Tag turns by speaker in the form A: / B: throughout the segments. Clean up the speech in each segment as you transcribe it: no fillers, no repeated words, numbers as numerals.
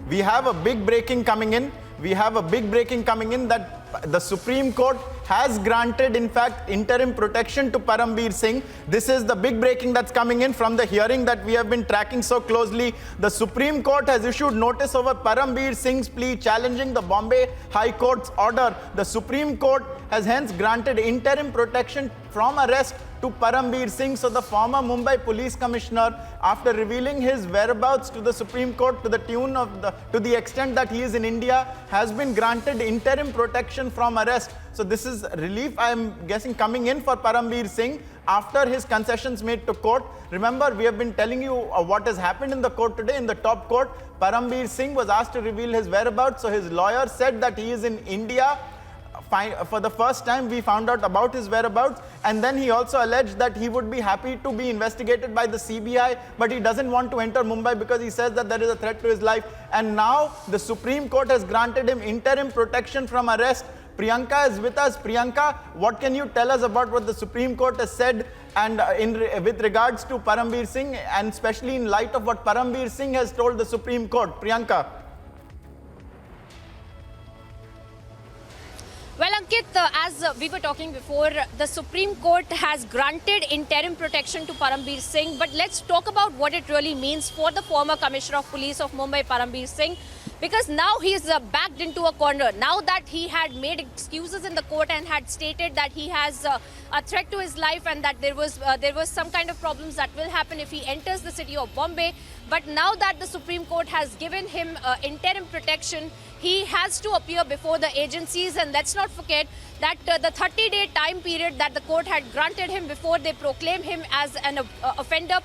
A: we have a big breaking coming in. We have a big breaking coming in that the Supreme Court has granted, in fact, interim protection to Parambir Singh. This is the big breaking that's coming in from the hearing that we have been tracking so closely. The Supreme Court has issued notice over Parambir Singh's plea challenging the Bombay High Court's order. The Supreme Court has hence granted interim protection from arrest to Parambir Singh. So the former Mumbai Police Commissioner, after revealing his whereabouts to the Supreme Court to the extent that he is in India, has been granted interim protection from arrest. So this is relief, I am guessing, coming in for Parambir Singh after his concessions made to court. Remember, we have been telling you what has happened in the court today. In the top court, Parambir Singh was asked to reveal his whereabouts. So his lawyer said that he is in India. For the first time, we found out about his whereabouts, and then he also alleged that he would be happy to be investigated by the CBI, but he doesn't want to enter Mumbai because he says that there is a threat to his life. And now the Supreme Court has granted him interim protection from arrest. Priyanka is with us. Priyanka, what can you tell us about what the Supreme Court has said and with regards to Parambir Singh, and especially in light of what Parambir Singh has told the Supreme Court? Priyanka.
B: Well, Ankit, as we were talking before, the Supreme Court has granted interim protection to Parambir Singh. But let's talk about what it really means for the former Commissioner of Police of Mumbai, Parambir Singh. Because now he is backed into a corner. Now that he had made excuses in the court and had stated that he has a threat to his life and that there was some kind of problems that will happen if he enters the city of Bombay. But now that the Supreme Court has given him interim protection, he has to appear before the agencies. And let's not forget that the 30-day time period that the court had granted him before they proclaim him as an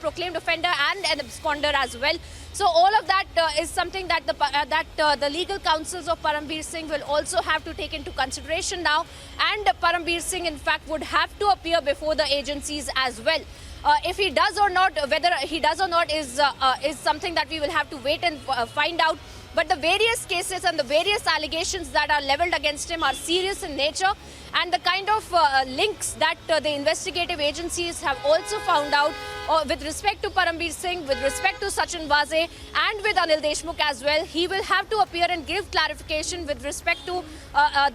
B: proclaimed offender and an absconder as well. So all of that is something that the legal counsels of Parambir Singh will also have to take into consideration now. And Parambir Singh, in fact, would have to appear before the agencies as well. If he does or not, whether he does or not is something that we will have to wait and find out. But the various cases and the various allegations that are leveled against him are serious in nature, and the kind of links that the investigative agencies have also found out with respect to Parambir Singh, with respect to Sachin Waze and with Anil Deshmukh as well. He will have to appear and give clarification with respect to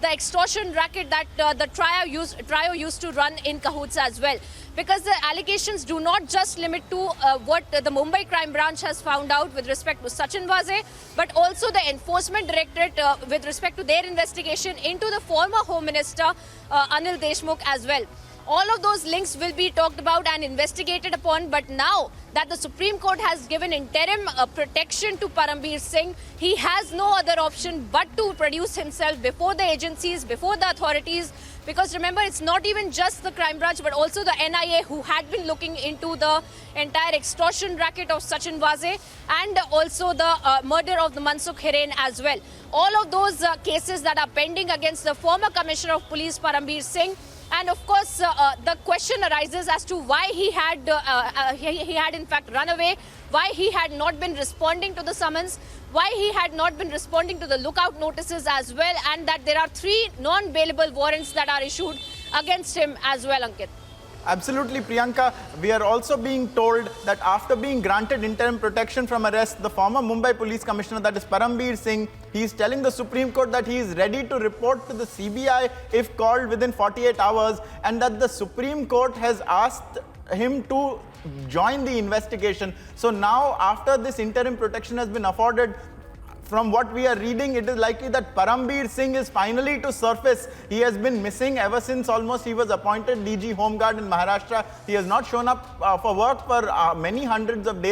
B: the extortion racket that the trio used to run in cahoots as well. Because the allegations do not just limit to what the Mumbai Crime Branch has found out with respect to Sachin Waze, but also the Enforcement Directorate with respect to their investigation into the former Home Minister Anil Deshmukh as well. All of those links will be talked about and investigated upon. But now that the Supreme Court has given interim protection to Parambir Singh, he has no other option but to produce himself before the agencies, before the authorities. Because remember, it's not even just the crime branch, but also the NIA who had been looking into the entire extortion racket of Sachin Waze and also the murder of the Mansukh Hiren as well. All of those cases that are pending against the former Commissioner of Police, Parambir Singh. And of course, the question arises as to why he had in fact run away, why he had not been responding to the summons, why he had not been responding to the lookout notices as well, and that there are 3 non-bailable warrants that are issued against him as well, Ankit.
A: Absolutely, Priyanka. We are also being told that after being granted interim protection from arrest, the former Mumbai Police Commissioner, that is Parambir Singh, he is telling the Supreme Court that he is ready to report to the CBI if called within 48 hours, and that the Supreme Court has asked him to join the investigation. So now, after this interim protection has been afforded, from what we are reading, it is likely that Parambir Singh is finally to surface. He has been missing ever since almost he was appointed DG Home Guard in Maharashtra. He has not shown up for work for many hundreds of days.